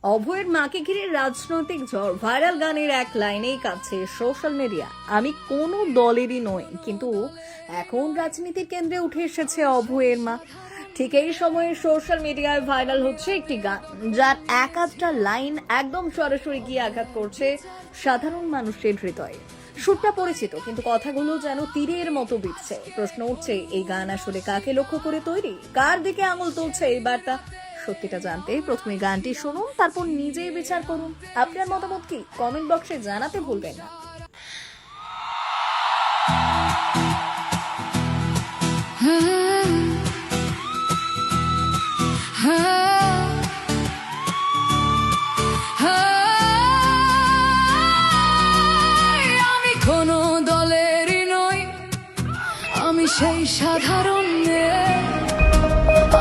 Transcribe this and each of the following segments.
অভয়ের মাকে ঘিরে রাজনৈতিক ঝড়, ভাইরাল গানের এক লাইনেই কাঁপছে সোশ্যাল মিডিয়া। আমি কোনো দলেরই নই, কিন্তু এখন রাজনীতির কেন্দ্রে উঠে এসেছে অভয়ের মা। ঠিক এই সময়ে সোশ্যাল মিডিয়ায় ভাইরাল হচ্ছে একটি গান, যার এক আধটা লাইন একদম সরাসরি গিয়ে আঘাত করছে সাধারণ মানুষের হৃদয়ে। সুরটা পরিচিত, কিন্তু কথাগুলো যেন তীরের মতো বিঁধছে। প্রশ্ন উঠছে, এই গান আসলে কাকে লক্ষ্য করে তৈরি, কার দিকে আঙুল তুলছে এই বার্তা? সত্যিটা জানতে প্রথমে গানটি শুনুন, তারপর নিজেই বিচার করুন। আপনার মতামত কি কমেন্ট বক্সে জানাতে ভুলবেন না। আমি কোনো দলেরই নই, আমি সেই সাধারণ মেয়ে।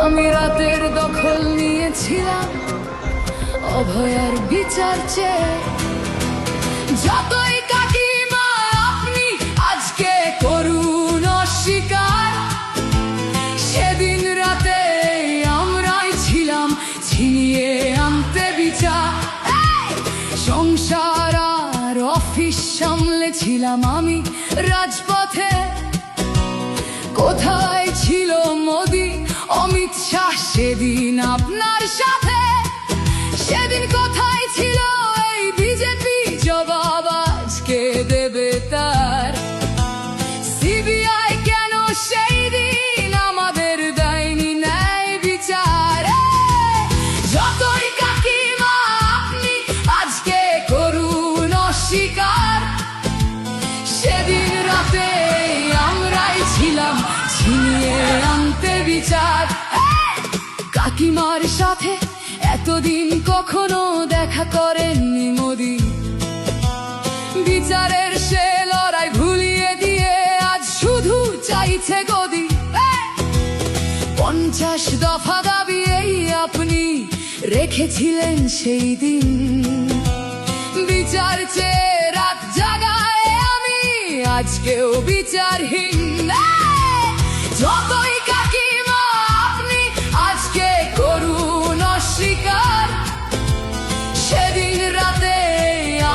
আমি রাতের দখল নিয়েছিলাম অভয়ার বিচার চেয়ে। যতই কাকিমা আপনি আজকে করুন অস্বীকার, সেদিন রাতে আমরাই ছিলাম ছিনিয়ে আনতে বিচার। সংসার আর অফিস সামলেছিলাম আমি রাজপথে। কোথায় ছিল মোদি, অমিত শাহ সেদিন আপনার সাথে? সেদিন কোথায় ছিল এই বিজেপি, জবাব আজকে দেবে তার। সিবিআই কেন সেই দিন আমাদের দেয়নি ন্যায় বিচার? যতই কাকিমা আপনি আজকে করুন অস্বীকার, সেদিন রাতে আমরাই ছিলাম ছিনিয়ে আনতে বিচার। কাকিমার সাথে এতদিন কখনো দেখা করেননি মোদি, বিচারের সে লড়াই ভুলিয়ে দিয়ে আজ শুধু চাইছে গদি। 50 দফা দাবি এই আপনি রেখেছিলেন সেই দিন। বিচার চেয়ে রাত জাগায় আমি আজকেও বিচারহীন। যতই কাকিমা আপনি আজকে করুন অস্বীকার, সেদিন রাতে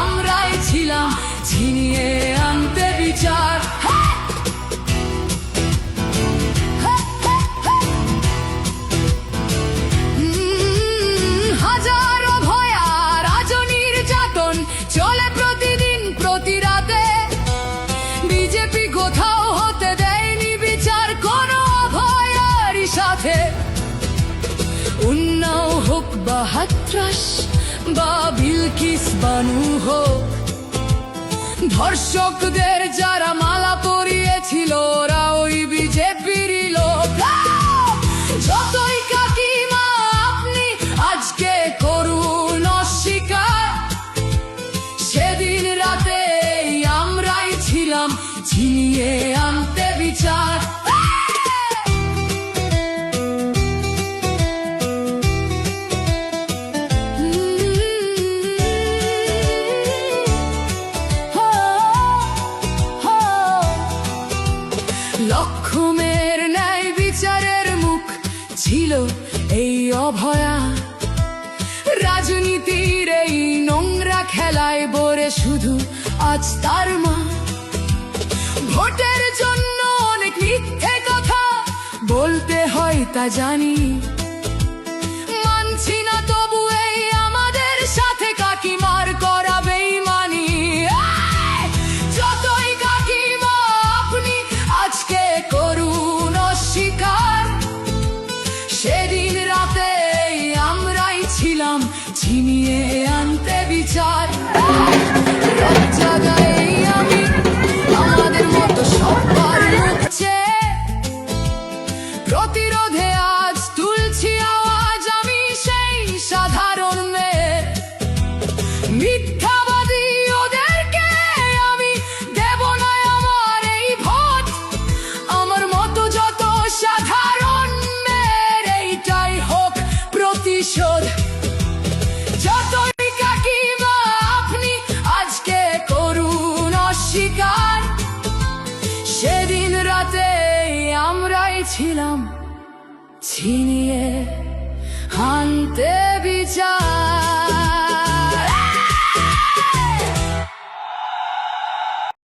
আমরাই ছিলাম ছিনিয়ে আনতে বিচার। হাজারো ভয়া রাজনীর যাতন চলে প্রতিদিন প্রতি রাতে। বিজেপি কোথাও হতে দেয়নি বিচার কোনো অভয়ারই সাথে। উন্নাও হোক বা হাতরাস বা বিলকিস বানু হোক, ধর্ষকদের যারা মালা পরিয়েছিল ওরা ওই বিজেপিরই লোক। যতই কাকিমা আপনি আজকে করুন অস্বীকার, সেদিন রাতে আমরাই ছিলাম ছিনিয়ে আনতে বিচার। লক্ষ্মের ন্যায় বিচারের মুখ ছিল এই অভয়া। রাজনীতির এই নোংরা খেলায় বরে শুধু আজ তার মা। ভোটের জন্য অনেক মিথ্যে কথা বলতে হয় তা জানি, মানছি না তবু এই আমাদের সাথে কাকিমার করা বেইমানি। যতই কাকিমা আপনি আজকে করুন অস্বীকার, সেদিন রাতে আমরাই ছিলাম ছিনিয়ে আনতে বিচার। রাত জাগায়